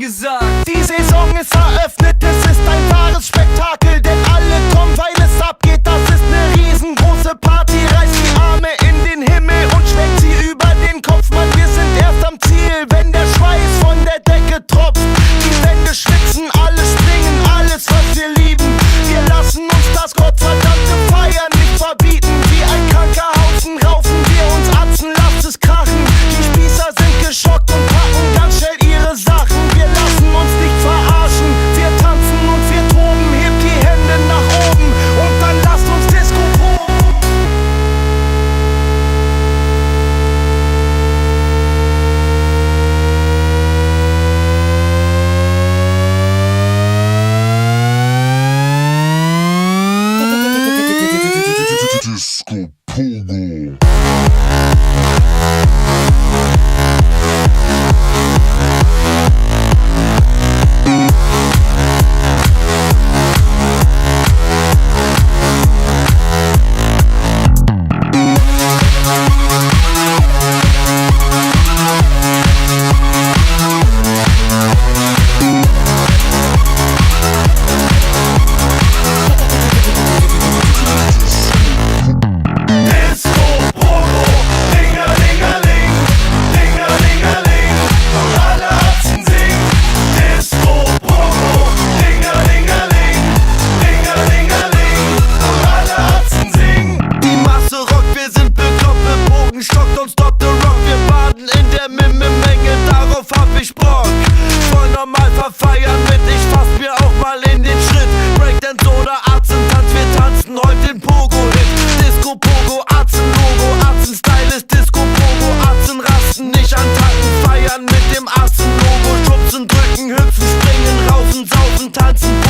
gesagt. Die Saison ist eröffnet, es ist ein wahres Spektakel, denn alle kommen, weil es abgeht. Das ist ne riesengroße Party, reißt die Arme in den Himmel und schwenkt sie über den Kopf. Mann, wir sind erst am Ziel, wenn der Schweiß von der Decke tropft. Die Wände schwitzen, alle springen, alles was wir lieben. Wir lassen uns das gottverdammte Feiern nicht verbieten. Wie ein kranker Haufen raufen wir uns Atzen, lasst es krachen. Die Spießer sind geschockt und packen ganz schnell ihre Sachen. Wir lassen uns nicht verarschen, wir tanzen und wir toben. Hebt die Hände nach oben und dann lasst uns Disco proben. Disco Pogo. Stockt und stoppt the rock, wir baden in der Menge, darauf hab ich Bock. Voll normal verfeiern mit, ich fass mir auch mal in den Schritt. Breakdance oder Arzentanz, wir tanzen heute den Pogo-Hit. Disco Pogo, Arzen-Logo, Arzen-Style ist Disco Pogo. Arzen rasten, nicht antanken, feiern mit dem Arzen-Logo. Schubsen, drücken, hüpfen, springen, raufen, saufen, tanzen.